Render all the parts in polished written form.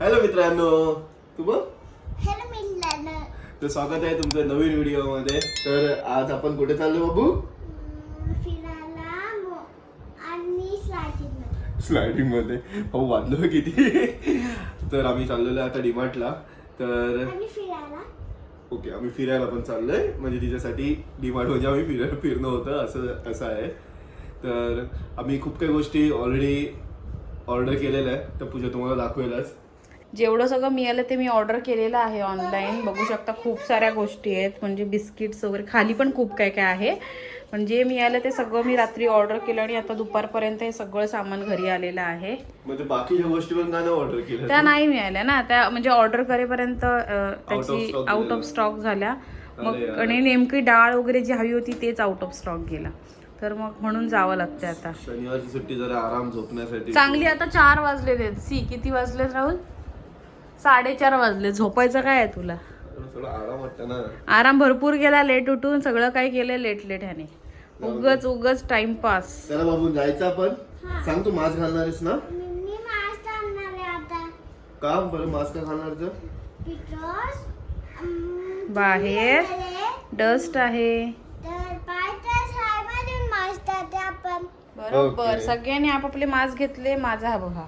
Hello मित्रांनो, तू बोल. Hello मित्रांनो, तर स्वागत आहे तुमचं नवीन व्हिडिओ मध्ये. तर आज आपण कुठे चाललो बाबू? फिरायला आणि स्लायडिंग मध्ये. हो वाजलो किती. तर आम्ही चाललेलो आता डीमार्टला. तर फिरायला ओके, आम्ही फिरायला पण चाललोय. म्हणजे तिच्यासाठी डीमार्ट म्हणजे आम्ही फिरणं होतं असं आहे. तर आम्ही खूप काही गोष्टी ऑलरेडी ऑर्डर केलेल्या आहे. तर पूजा तुम्हाला दाखवेलच. जेवढं सगळं मिळालं ते मी ऑर्डर केलेलं आहे ऑनलाईन. बघू शकता खूप साऱ्या गोष्टी आहेत, म्हणजे बिस्किट्स वगैरे. खाली पण खूप काय काय आहे, पण जे मिळालं ते सगळं मी रात्री ऑर्डर केलं आणि आता दुपारपर्यंत हे सगळं सामान घरी आलेलं आहे. म्हणजे बाकीच्या गोष्टी पण नाही ऑर्डर केल्या, त्या नाही मिळाल्या ना, त्या म्हणजे ऑर्डर करेपर्यंत त्याची आउट ऑफ स्टॉक झाल्या. मग आणि नेमकी डाळ वगैरे जी हवी होती तेच आउट ऑफ स्टॉक गेला. तर मग म्हणून जावं लागतं आता. शनिवारची सुट्टी जरा आराम झोपण्यासाठी चांगली. आता 4 वाजलेले आहेत. किती वाजलेत राहुल? 4:30 वाजले. झोपायचं काय आहे तुला? थोडा आराम वाटतं ना. आराम भरपूर केला, लेट उठून सगळं काय केलं लेट ह्याने. उगच टाइमपास. चला बाबू जायचं आपण. सांग, तू मास्क घालणार आहेस ना? मी मास्क आणणार आहे आता. का बरं मास्क का घालणार? बिकॉज बाहेर डस्ट आहे. तर पायच आहे माझे मास्क आहे आपण. बरोबर. Okay. सगळ्यांनी आपापले मास्क घेतले. माझा हा बघा,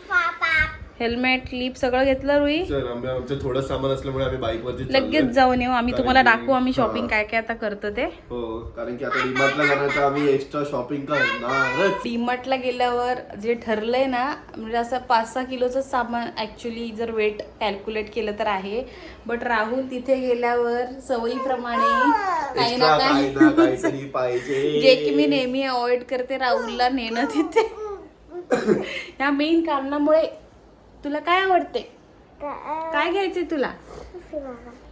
पापा हेल्मेट, क्लिप सगळं घेतलं. रुई सर आमचं थोडं सामान असल्यामुळे आम्ही बाईक वरती लगेच जाऊन येऊ. आम्ही तुम्हाला कारण की- दाखवू आम्ही शॉपिंग हा. काय काय आता करतो ते. हो, कारण की आता डीमार्टला जाणार तर आम्ही एक्स्ट्रा शॉपिंग करणारच. डीमार्टला गेल्यावर जे ठरलंय ना, म्हणजे असं 5-6 किलोचं सामान ऍक्च्युली जर वेट कॅल्क्युलेट केलं तर आहे. बट राहुल तिथे गेल्यावर सवयीप्रमाणे काही एक्स्ट्रा ना काही ना काहीतरी पाहिजे. जे की मी नेहमी अवॉइड करते राहुलला नेणं तिथे. ह्या मेन कारणामुळे. तुला काय आवडते? काय घ्यायचंय तुला?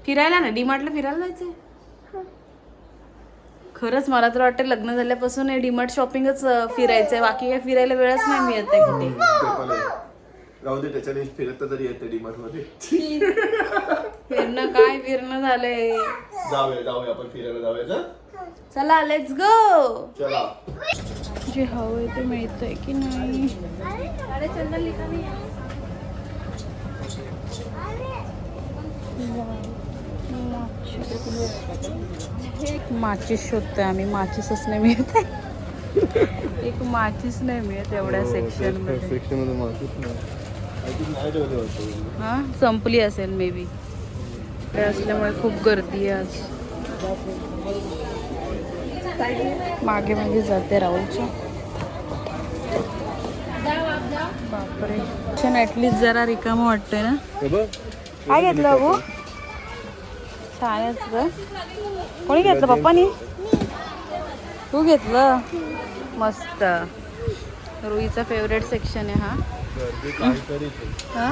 फिरायला ना, डीमार्टला फिरायला जायचंय. खरंच मला तर वाटतं लग्न झाल्यापासून हे डीमार्ट शॉपिंगच फिरायचंय. बाकी काय फिरायला वेळच नाही मिळत आहे कुठे. ते पण आहे. राहू दे, त्याच्याने फिरत तरी येते डीमार्ट मध्ये. फिरणं झालंय. जाऊया आपण फिरायला जाऊया. चला लेट्स गो. चला. जे हवंय ते मिळतंय की नाही? माचीस शोधतोय आम्ही. माचीसच नाही मिळत. एक माचीस नाही मिळत एवढ्या सेक्शन मध्ये. हा, संपली असेल मे बी. असल्यामुळे खूप गर्दी आहे आज. मागे मागे जाते राहुलच्या. बापरे, ऍटलीस्ट जरा रिकामं वाटतंय ना. काय घेतलं बाबू? छानच ग. कोणी घेतलं? पप्पानी? तू घेतलं? मस्त. रुईचा फेवरेट सेक्शन आहे हा. हा,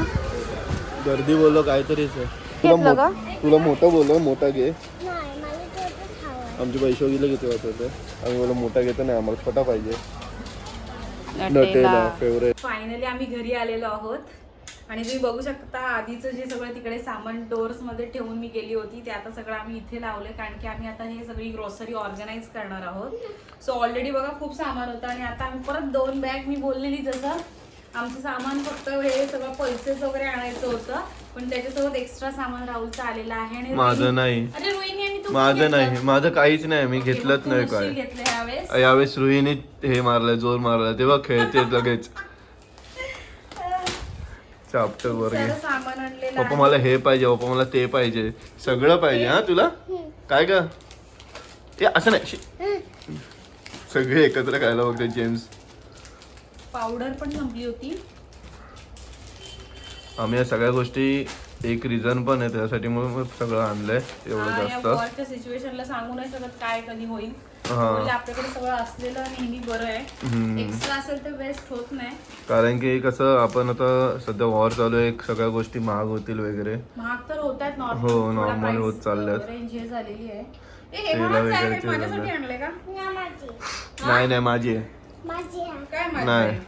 गर्दी बोललो काहीतरीच आहे. घेतलं का? तुला मोठं बोललो, मोठा घे. नाही मला तोच हवा. आमचे पैसे गेले किती होते? आम्ही बोललो मोठा घेतो नाही, आम्हाला छोटा पाहिजे. नटेला. फेवरेट. फायनली आम्ही घरी आलेलो आहोत. आणि तुम्ही बघू शकता आधीचं जे सगळं तिकडे सामान डोअर्स मध्ये ठेवून मी गेली होती ते आता सगळं आम्ही इथे लावलंय. कारण की आम्ही आता हे सगळी ग्रोसरी ऑर्गनाईज करणार आहोत. सो ऑलरेडी बघा खूप सामान होतं आणि आता आम्ही परत 2 बॅग, मी बोललेली जसं आमचं सामान फक्त हे सगळं पल्सेस वगैरे आणायचं होतं, पण त्याच्यासोबत एक्स्ट्रा सामान राहुलचं आलेलं आहे. आणि माझं नाही. अरे रोहिणी आणि तू माझं नाही, माझं काहीच नाही. मी घेतलंच नाही काय. घेतलं यावेळेस. यावेळेस रुईने हे मारलंय, जोर मारलाय, तेव्हा खेळते लगेच चाप्टर वर घे. सगळं सामान आणलेलं पप्पा आहे. मला हे पाहिजे, पप्पा मला ते पाहिजे, सगळं पाहिजे. हा तुला काय ग? ते असं नाही, सगळे एकत्र खायला बघते. जेम्स पावडर पण संपली होती. आम्ही या सगळ्या गोष्टी एक रिझन पण आहे त्यासाठी मग सगळं आणलंय एवढं जास्त. वॉरच्या सिच्युएशनला सांगू नाही शकत काय कधी होईल. हा. म्हणजे आपल्याकडे सगळं असलेलं नेहमी बरं आहे. एक्स्ट्रा असेल तर वेस्ट होत नाही. कारण की कसं आपण आता सध्या वॉर चालू आहे, सगळ्या गोष्टी महाग होतील वगैरे. महाग तर होत आहेत. हो, नॉर्मल होत चालल्यात. रेंज हे झालेली आहे. तेला वगैरे माझ्यासाठी आणले का? नाही माझी आहे. माझी आहे. काय नाही. माझं?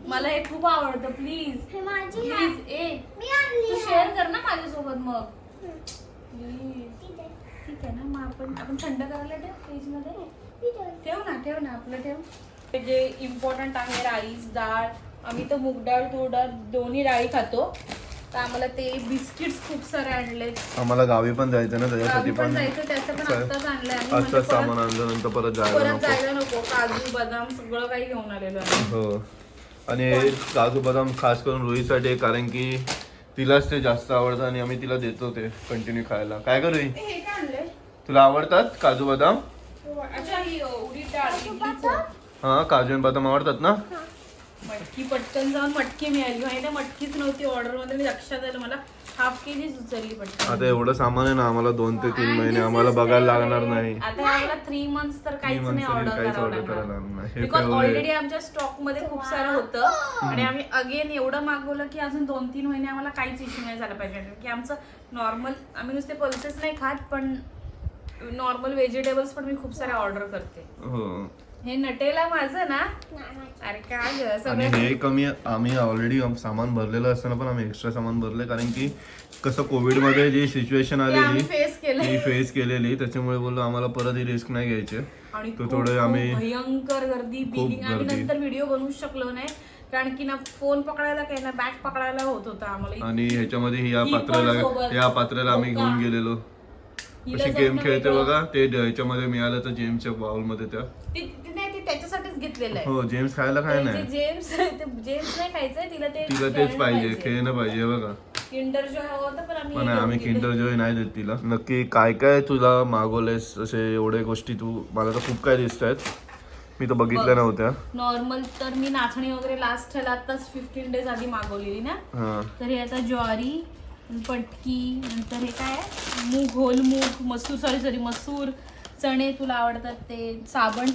मला हे खूप आवडतं. प्लीज हे माझी आहे. प्लीज मी आणली तू आहे. शेअर कर ना माझ्यासोबत मग. प्लीज. ठीक आहे ना, मग आपण थंड करायला ठेव फ्रीज मध्ये. ठेव ना आपलं ठेव. जे इम्पॉर्टंट आहे राईस, डाळ, आम्ही तर मूग डाळ तूर डाळ दोन्ही डाळी खातो. तर आम्हाला ते बिस्किट्स खूप सारे आणलेत. आम्हाला गावी पण जायचं ना, त्याच्यासाठी गावी पण पण जायचं, त्याचं पण आत्ताच आणलंय आम्ही. म्हणजे आजच सामान आणलं, नंतर परत जायला नको. जायला नको. काजू बदाम सगळं काही घेऊन आलेलो आहे. हो, आणि हे काजू बदाम खास करून रुईसाठी, कारण की तिलाच ते जास्त आवडतं आणि आम्ही तिला देतो ते कंटिन्यू खायला. काय करू, हे काय आणलंय? तुला आवडतात काजू बदाम? अच्छा, ही उडीद डाळ इडलीचं. हा, काजू आणि बदाम आवडतात ना? मटकी पटकन जाऊन मटकी मिळाली. माहिती मटकीच नव्हती ऑर्डर मध्ये, मी लक्षात आलं. मला 1/2 kg उचलली पटकन. आता एवढं सामान आहे ना, आम्हाला 2 ते 3 महिने आम्हाला बघायला लागणार नाही. आता आम्हाला 3 months तर काहीच नाही ऑर्डर करायला करावं लागणार नाही. बिकॉज ऑलरेडी आमच्या स्टॉक मध्ये खूप सारं होतं आणि आम्ही अगेन एवढं मागवलं की अजून 2-3 महिने आम्हाला काहीच इश्यू नाही झाला पाहिजे. की आमचं नॉर्मल, आम्ही नुसते पल्सेस नाही खात, पण नॉर्मल व्हेजिटेबल्स पण मी खूप सारे ऑर्डर करते. हो, हे नटेला माझं ना. अरे काय ग, आणि सगळं हे कमी, आम्ही ऑलरेडी सामान भरलेलं असताना पण आम्ही एक्स्ट्रा सामान भरले, कारण की कसं कोविड मध्ये जी सिच्युएशन आलेली फेस केलं ती फेस केलेली, त्याच्यामुळे बोललो आम्हाला परत ही रिस्क नाही घ्यायची. आणि तो थोडे आम्ही भयंकर गर्दी, बिलिंग आम्ही नंतर व्हिडिओ बनवू शकलो नाही, कारण की ना फोन पकडायला काही ना बॅग पकडायला होत होता आम्हाला. आणि ह्याच्यामध्ये ही पण सोबत. या पात्र्याला आम्ही घेऊन गेलेलो. हिला अशी जपणं गेम खेळते वेगळं. बघा, ते ह्याच्यामध्ये मिळालं तर जेम्सच्या बाउल मध्ये त्या. नाही, ते त्याच्यासाठीच घेतलेलं आहे. हो, जेम्स खायला काय नाही, जेम्स नाही खायचंय, तिला तिला तेच खेळणं पाहिजे, खेळणं पाहिजे बघा. किंडर जॉय हवं होतं, पण पण आम्ही किंडर जॉय नाही देत तिला. नक्की काय काय तुला मागवलेस असे एवढे गोष्टी? तू मला तर खूप काय दिसत आहेत, मी तर बघितल्या नव्हत्या. नॉर्मल तर मी नाचणी वगैरे लास्ट आताच 15 days आधी मागवलेली ना. हा, तर हे आता ज्वारी, पटकी, नंतर हे काय मूग, होल मूग, मसूर, सॉरी मसूर, चणे तुला आवडतात ते, साबण.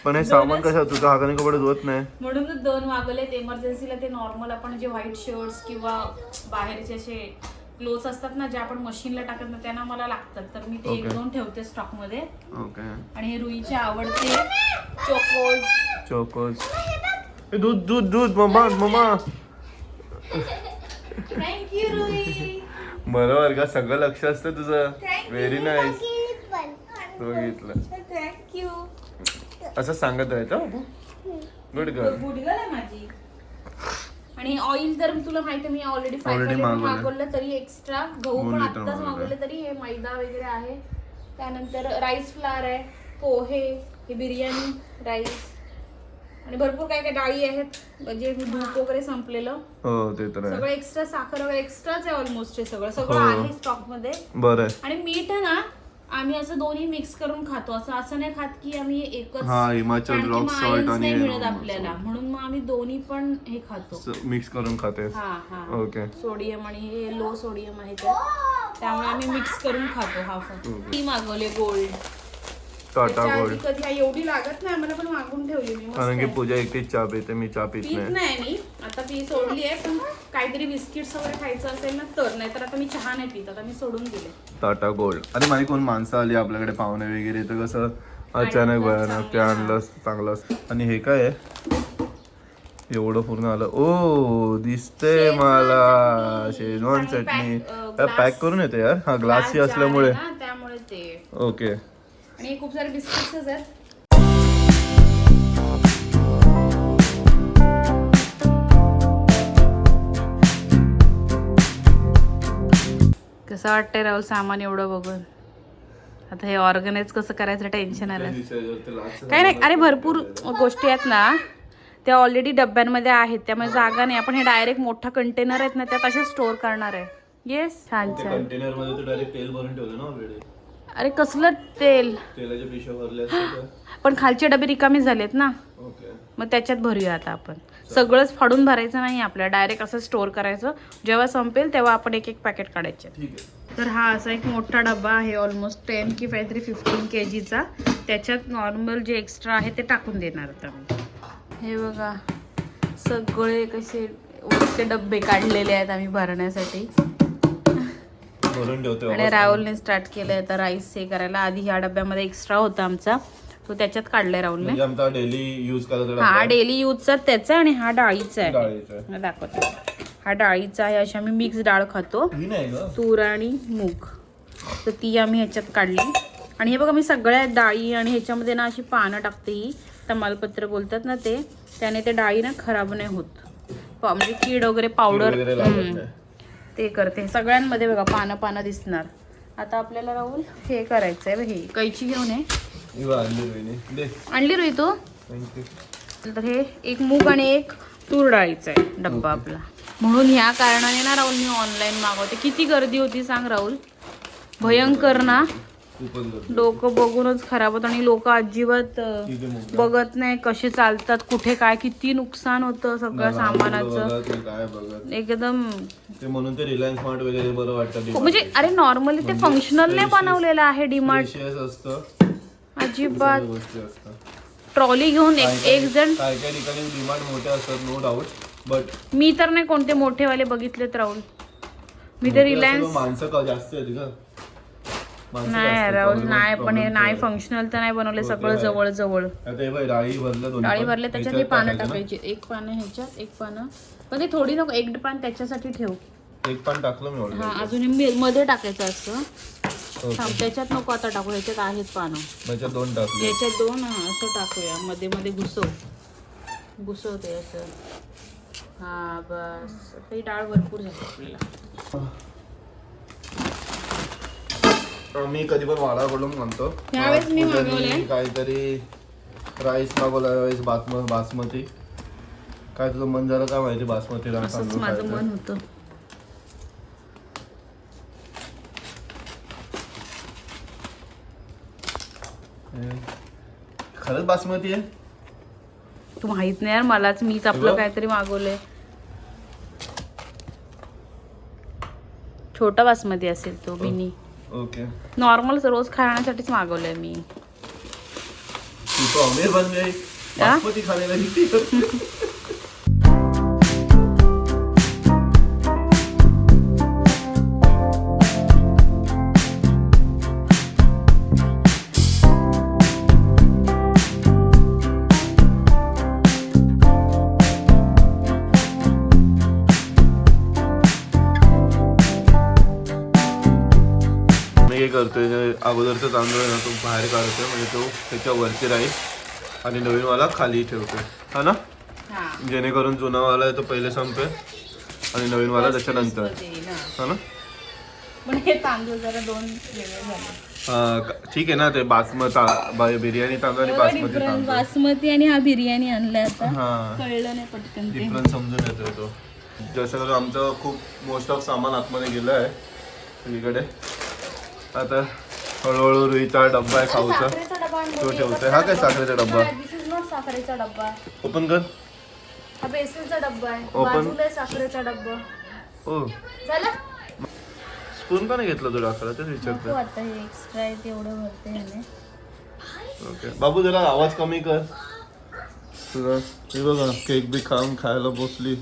पण हे सामान कसं तुझ्या हाताने कपडे धुवत नाही म्हणून 2 मागवलेत एमर्जन्सीला. ते नॉर्मल आपण जे व्हाईट शर्ट्स किंवा बाहेरचे असे क्लोथ्स असतात ना, जे आपण मशीनला टाकत ना, त्यांना मला लागतात, तर मी ते 1-2 ठेवते स्टॉक मध्ये. ओके. आणि हे रुईचे आवडते चोकोज. दूध दूध दूध, मम्मा. थँक्यू रुई. बरोबर का, सगळं लक्ष असतं तुझं. Very nice. बघितलं, थँक्यू. असं सांगत राहायचं. Good girl. गुडगल आहे माझी. आणि ऑइल तर तुला माहिती आहे, मी ऑलरेडी मागवलं, तरी एक्स्ट्रा गहू पण आत्ताच मागवले, तरी हे मैदा वगैरे आहे. त्यानंतर राईस फ्लावर आहे, पोहे, हे बिर्याणी राईस, आणि भरपूर काय काय डाळी आहेत, म्हणजे दूध वगैरे संपलेलं. हो, ते तर आहे. सगळं एक्स्ट्रा, साखर वगैरे एक्स्ट्राच आहे ऑलमोस्ट. हे सगळं आहे स्टॉक मध्ये. बरं. आणि मीठ ना आम्ही असं दोन्ही मिक्स करून खातो, असं नाही खात की आम्ही एकच. हिमाचल रॉक सॉल्ट आणि मिळत आपल्याला, म्हणून मग आम्ही दोन्ही पण हे खातो, मिक्स करून खाते. ओके. सोडियम आणि हे लो सोडियम आहे त्यामुळे आम्ही मिक्स करून खातो. हाफ ती मागवले गोल्ड. टाटा गोल्ड. कधी एवढी लागत नाही आम्हाला, पण मागून ठेवली मी. कारण की पूजा एकटीच चहा पिते, मी चहा पित नाही. मी आता पी सोडली आहे, पण काहीतरी बिस्किट्स वगैरे खायचं असेल ना तर, नाही तर आता मी चहा नाही पित, आता मी सोडून दिले. टाटा गोल्ड. आणि माझी कोण माणसं आली आपल्याकडे, पाहुणे वगैरे, तर कसं अचानक भयानक ते आणलं चांगलं. आणि हे काय आहे, एवढं पूर्ण आलं. ओ, दिसते मला शेजवान चटणी. पॅक करून येते यार. हा, ग्लासची असल्यामुळे त्यामुळे ते. ओके. आणि खूप सारे बिस्किट्स आहेत. कसं वाटतंय राहुल सामान एवढं बघून? आता हे ऑर्गनाइज कसं करायचं टेन्शन आलं. काय नाही, अरे भरपूर गोष्टी आहेत ना, त्या ऑलरेडी डब्यांमध्ये आहेत, त्यामुळे जागा नाही. आपण हे डायरेक्ट मोठा कंटेनर आहेत ना, त्यात असे स्टोअर करणार आहे. येस, छान छान. कंटेनर मध्ये तू डायरेक्ट तेल भरून ठेवलं ना ऑलरेडी. अरे कसलं तेल? तेलाच्या पिशव्या भरल्या असतात. पण खालचे डबे रिकामे झालेत ना, ओके. मग त्याच्यात भरूया आता आपण. सगळंच फाडून भरायचं नाही आपल्याला, डायरेक्ट असं स्टोअर करायचं. जेव्हा संपेल तेव्हा आपण एक पॅकेट काढायचे. ठीक आहे. तर हा असा एक मोठा डबा आहे, ऑलमोस्ट 10 की काहीतरी 15 kgचा. त्याच्यात नॉर्मल जे एक्स्ट्रा आहे ते टाकून देणार आता मी. हे बघा, सगळे कसे वरचे डब्बे काढलेले आहेत आम्ही भरण्यासाठी. भरून ठेवतो. आणि राहुलने स्टार्ट केलंय आता राईस हे करायला. आधी ह्या डब्यामध्ये एक्स्ट्रा होता आमचा, तो त्याच्यात काढलाय राहुलने. म्हणजे आमचा डेली यूज करायचा. हा डेली यूजचा त्याचा, आणि हा डाळीचा आहे. डाळीचा दाखवतो. हा डाळीचा आहे. अशी आम्ही मिक्स डाळ खातो, ही नाही ग, तूर आणि मूग. तर ती आम्ही ह्याच्यात काढली. आणि हे बघा, मी सगळ्या डाळी आणि ह्याच्यामध्ये ना अशी पानं टाकते, ही तमालपत्र बोलतात ना ते, त्याने ते डाळी ना खराब नाही होत. म्हणजे कीड वगैरे पावडर वगैरे लागत नाही. ते करते. सगळ्यांमध्ये बघा पानं पानं दिसणार. आता आपल्याला राहुल हे करायचं आहे. हे कैची घेऊन ये. ही बघ, आणली रोहिणी. दे. आणली रोही तू? थँक्यू. तर हे एक मूग आणि एक तूर डाळीचा आहे डब्बा आपला. म्हणून ह्या कारणाने ना राहुल मी ऑनलाईन मागवते. किती गर्दी होती सांग राहुल, भयंकर ना. खूपच गर्दी. डोकं बघूनच खराब होतं. आणि लोक अजिबात किती मोठं. बघत नाही कसे चालतात, कुठे काय, किती नुकसान होतं सगळं सामानाचं बघत नाही, काय बघत एकदम. ते म्हणून ते रिलायन्स स्मार्ट वगैरे बरं वाटतं. म्हणजे अरे नॉर्मली ते फंक्शनल नाही बनवलेलं आहे डीमार्ट. Precious असतं. अजिबात. सगळ्या गोष्टी असतात. ट्रॉली घेऊन एक जण. काय काय ठिकाणी डिमांड मोठे असतात, नो डाऊट. बट मी तर नाही कोणते मोठेवाले बघितलेत राहुल. मी तर रिलायन्स माणसं जास्त आहेत का? नाही राहुल नाही. पण हे नाही फंक्शनल तर नाही बनवले, सगळं जवळ जवळ. आता हे बघ, डाळी भरलं दोन्ही डाळी पण. भरले त्याच्यात हे पानं टाकायची. एक पानं ह्याच्यात, एक पानं पण ते थोडी नको. एक पान त्याच्यासाठी ठेव. एक पान टाकलं मी हा ऑलरेडी. अजून मध्ये टाकायचं असतं. थांब, त्याच्यात नको आता टाकू. ह्याच्यात आहेत पानं. त्याच्यात 2 टाकले. याच्यात 2. हा असं टाकूया. मध्ये मध्ये घुसवते असं. हा बस. ही डाळ भरपूर झाली आपल्याला. मी कधी पण वाडाकडून म्हणतो. यावेळेस मी कुठे मागवलंय. काहीतरी राईस मागवला, यावेळेस बासमती. काय तुझं मन झालं काय माहिती, बासमती राईस असंच तांदूळ माझं खायचं. मन होतं. खरंच बासमती आहे? तू माहित नाही यार मलाच. मीच आपलं काहीतरी मागवलंय. छोटा बासमती असेल तो मिनी. ओके. नॉर्मल रोज खाण्यासाठीच मागवलंय मी. तू तो अमीर बन गई बासमती खाने लगी. करतोय अगोदरचा तांदूळ आहे ना तो बाहेर काढतोय, म्हणजे तो त्याच्यावरती राहील आणि नवीनवाला खाली ठेवतोय, हा ना, जेणेकरून जुनावाला आहे तो पहिले संपेल आणि नवीनवाला त्याच्यानंतर, हा ना. पण हे तांदूळ जरा 2 वेगळे झाले. ठीक आहे ना, ते बिर्याणी तांदूळ आणि बासमती तांदूळ. बासमती आणि हा बिर्याणी आणलाय आता. हा, कळलं नाही पटकन ते. डिफरन्स समजून येतोय तो. जसं करून आमचं खूप मोस्ट ऑफ सामान आतमध्ये गेलं आहे सगळीकडे. आता हळूहळू रुईचा डब्बा आहे खाऊचा, तो ठेवतोय. हा काय साखरेचा डब्बा? साखरेचा डब्बा. ओपन कर. हा बेसनचा डब्बा आहे. ओपन. बाजूला आहे साखरेचा डब्बा. हो, झालं. स्पून का नाही घेतलं तू टाकायला तेच विचारतो. आता हे एक्स्ट्रा आहे तेवढं भरते ह्याने. ओके बाबू, जरा आवाज कमी कर तुझा. हे बघा, केक बी खायला बसली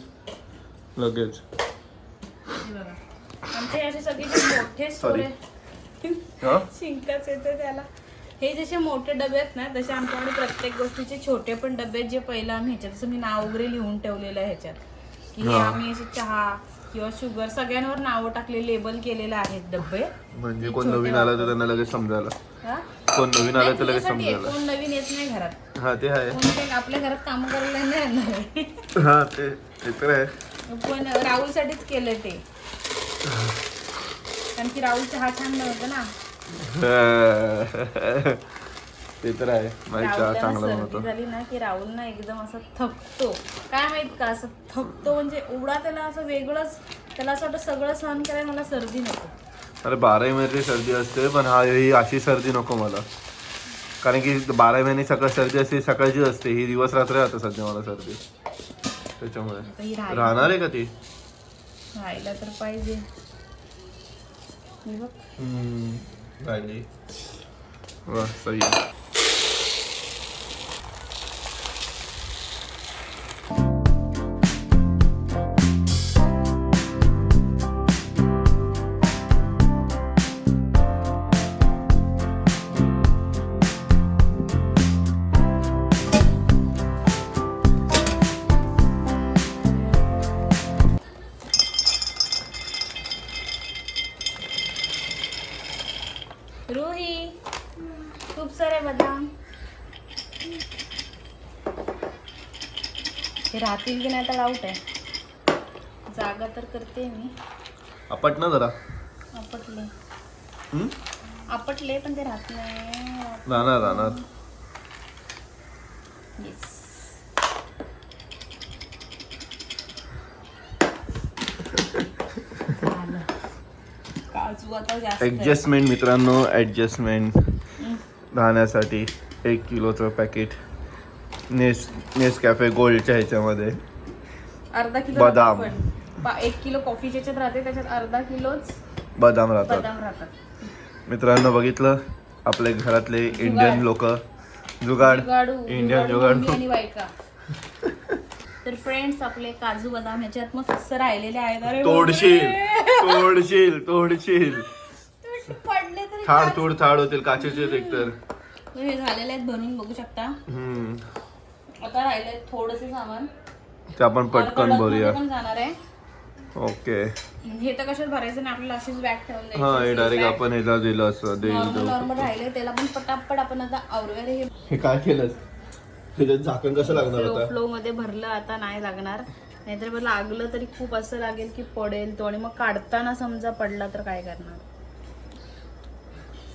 लगेच. आमचे असे सगळे जे मोठे स्टोर आहे. शिंकाच येते त्याला. हे जसे मोठे डबे आहेत ना, तसे आमच्याकडे प्रत्येक गोष्टीचे छोटे पण डबे, जे पहिलं आम्ही ह्याच्यात, जसं मी नाव वगैरे लिहून ठेवलेलं आहे ह्याच्यात, की हे आम्ही असे चहा किंवा शुगर सगळ्यांवर नावं टाकले, लेबल केलेले आहेत डब्बे. म्हणजे कोण नवीन आला तर त्यांना लगेच समजायला. कोण नवीन आलं तर लगेच समजायला. कोण नवीन येत नाही घरात. हा ते आहे. कोण काही आपल्या घरात काम करायला नाही येणार. हा ते तर आहे. पण राहुलसाठीच केलंय ते, कारण की राहुल चहा छान बनवतो ना. ते तर आहे. माझी चहा चांगला बनवतो. झाली ना की राहुल ना एकदम असं थकतो. काय माहित का असं थकतो, म्हणजे एवढा त्याला असं वेगळंच, त्याला असं वाटतं सगळं सहन करायला, मला सर्दी नको. अरे 12 महिने सर्दी असते, पण ही अशी सर्दी नको मला. कारण की 12 महिने सकाळ सर्दी असते, सकाळची असते. ही दिवस रात्र राहते सध्या मला सर्दी, त्याच्यामुळे. राहणार आहे का ती? राहायला तर पाहिजे. राहिली. वा, सही आहे. राहतील की नाही तर डाऊट आहे. जागा तर करते मी. आपट ना जरा. आपटले हम्म? आपटले पण ते राहत नाही. राहणार. येस. काजू आता जास्त आहे. ऍडजस्टमेंट मित्रांनो, ऍडजस्टमेंट राहण्यासाठी 1 किलोचं पॅकेट नेस कॅफे गोल्डच्या ह्याच्यामध्ये अर्धा किलो बदाम. 1 किलो कॉफीच्या ह्याच्यात राहते, त्याच्यात अर्धा किलोच बदाम राहतात. बदाम राहतात. मित्रांनो बघितलं आपले घरातले इंडियन लोक जुगाड इंडियन जुगाड. मम्मी आणि बायका. तर फ्रेंड्स आपले काजू बदाम ह्याच्यात मग फक्त राहिलेले आहेत. अरे तोडशील पडले तरी थाड होतील काचेचे एकतर. हे झालेले आहेत भरून बघू शकता. आता राहिले थोडंसे सामान ते आपण पटकन भरूया. पण जाणार आहे. ओके. हे तर कशात भरायचं नाही, आपल्याला अशीच बॅग ठेवून द्यायची. हा हे डायरेक्ट आपण ह्याला दिलं असं नॉर्मल राहिले त्याला पण पटापट आपण आता आवरूया. हे काय केलं त्याच्यात झाकण कसं लागणार आता? फ्लो मध्ये भरलं, आता नाही लागणार. नाहीतर मग लागलं तरी खूप असं लागेल की पडेल तो, आणि मग काढताना समजा पडला तर काय करणार.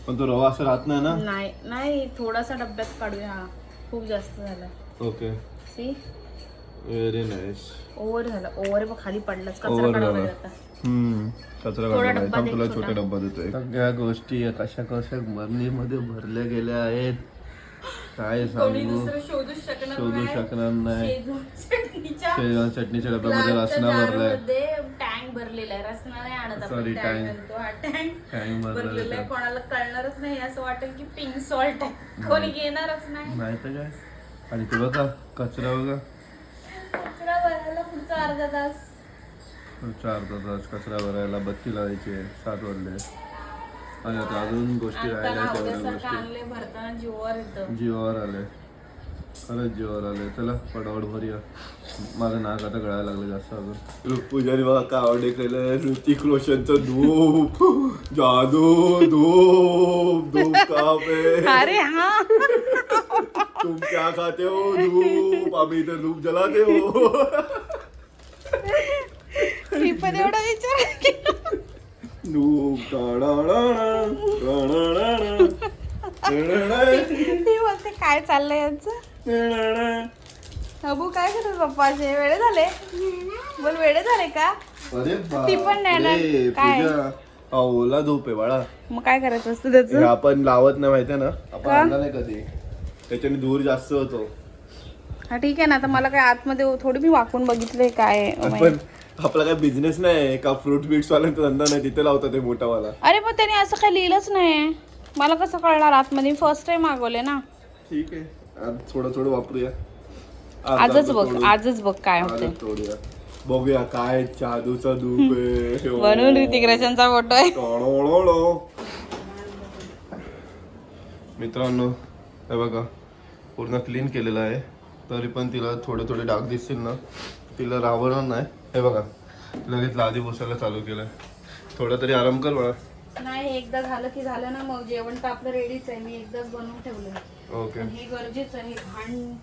पण तो रवा असं राहत नाही ना? नाही थोडासा डब्यात काढूया. हा खूप जास्त झाला. Okay. See very nice. Over झालं. ओव्हर बघ खाली पडलाच. कचरा Over काढावा झाला. लागेल आता. कचरा थोडा काढला. डब्बा थांब दे, तुला छोटा. छोटा डब्बा देतोय. सगळ्या गोष्टी कशा बर्नीमध्ये भरल्या गेल्या आहेत. काय कोणी सांगू, दुसरं शोधू शकणार नाही. शेजवान चटणीच्या डब्यामध्ये ग्लासच्या रसना भरलाय. जारमध्ये टँक भरलेला आहे. रसना नाही आणत आपण. Sorry, tank tank. आणतो. हा टँक टँक भरलेला भरलेला आहे. आहे. कोणाला कळणारच नाही. असं वाटेल की पिंक सॉल्ट आहे. कोणी घेणारच नाही. नाही तर काय. आणि ते बघा कचरा बघा. कचरा भरायला पुढचा अर्धा तास. अर्धा तास कचरा भरायला. बत्ती लावायची 7 वाजले. आणि आता अजून गोष्टी राहिल्या तेवढ्या गोष्टी. आणले भरताना जीवावर येतं. जीवावर आले. खरंच जीवावर आले. चला पटापट भरूया. माझं नाक आता गळायला लागलं जास्त अजून. पूजाने बघा काय ऑर्डर केलं. ऋतिक रोशनचं धूप. जादू धूप कापे. अरे हा तुम क्या खाते हो? धूप. आम्ही इथं धूप जलाते हो. मी पण एवढा विचार धूप ती बोलते काय चाललंय यांचं. अबू काय करत पप्पाचे वेळे झाले. बोल वेळे झाले का. अरे ती पण नाही ना. काय? पूजा ओला धूप आहे बाळा. मग काय करायचं असतं हे त्याचं. आपण लावत नाही माहितीये ना. आपण का? आणला नाही कधी. त्याच्याने धूर जास्त होतो. हा ठीक आहे ना. आता मला काय आतमध्ये थोडी मी वाकून बघितलंय काय. पण आपला काय बिझनेस नाही का. फ्रूट बीट्स वाल्यांचा धंदा नाही. तिथे लावतात ते मोठावाला. अरे पण त्याने असं काही लिहिलंच नाही. मला कसं कळणार आतमध्ये. फर्स्ट टाइम मागवले ना. ठीक आहे. आज थोडं वापरूया. आजच बघ काय होते. आजच तोडूया. बघूया काय जादूचा धूप आहे. म्हणून ऋतिक रोशनचा फोटो आहे. मित्रांनो हे बघा पूर्ण क्लीन केलेलं आहे. तरी पण तिला थोडे डाग दिसतील ना. तिला राहणार नाही. हे बघा लगेच लादी पुसायला चालू केलंय. थोडा तरी आराम कर बघा. नाही एकदा झालं की झालं ना. मग जेवण तर आपलं रेडीच आहे. मी एकदाच बनवून ठेवलं. ओके. हे गरजेचं आहे.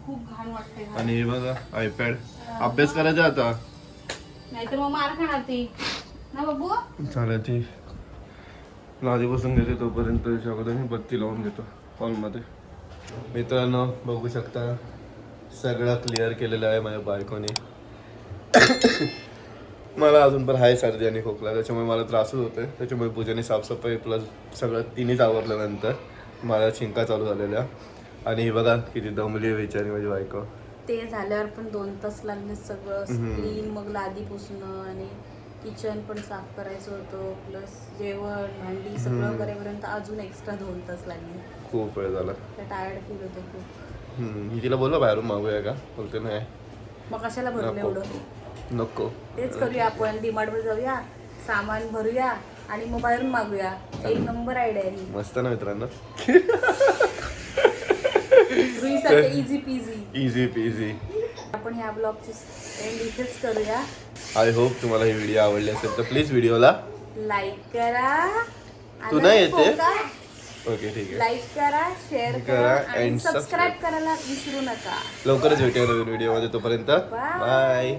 खूप घाण वाटते. आणि हे बघा आयपॅड. अभ्यास करायचा आता. नाहीतर मग मार खाणार ती ना बाबू. झालं ती लादी बसून घेते तोपर्यंत अगोदर मी बत्ती लावून घेतो हॉलमध्ये. मित्रांनो बघू शकता सगळं क्लिअर केलेलं आहे माझ्या बायकोने. मला अजून पण हाय सर्दी आणि खोकला. त्याच्यामुळे मला त्रासच होतोय. त्याच्यामुळे पूजाने साफसफाई प्लस सगळं तिन्हीच आवरल्यानंतर मला शिंका चालू झालेल्या. आणि हे बघा किती दमली आहे विचारी माझी बायको. ते झाल्यावर पण 2 तास लागले सगळं क्लीन. मग लादी पुसणं आणि किचन पण साफ करायचं होतं. प्लस जेवण भांडी सगळं करेपर्यंत अजून एक्स्ट्रा 2 तास लागले. खूप वेळ झाला. टायर्ड फील होतं खूप. मी तिला बोललो बाहेरून मागूया का. बोलते नाही. मग कशाला भरलं एवढं. नको. तेच करूया आपण. डीमार्टवर जाऊया सामान भरूया आणि मग बाहेरून मागूया. 1 नंबर आयडिया आहे. मस्त ना मित्रांनो. इझी पीझी. आपण ह्या ब्लॉगची एंड इथेच करूया. आय होप तुम्हाला ही व्हिडिओ आवडली असेल तर प्लीज व्हिडिओला लाईक करा. तू नाही येते? ओके ठीक आहे. लाईक करा, शेअर करा करा and आणि subscribe. सबस्क्राईब करायला विसरू नका. लवकरच भेटूया नवीन व्हिडिओ मध्ये. तोपर्यंत Bye. बाय.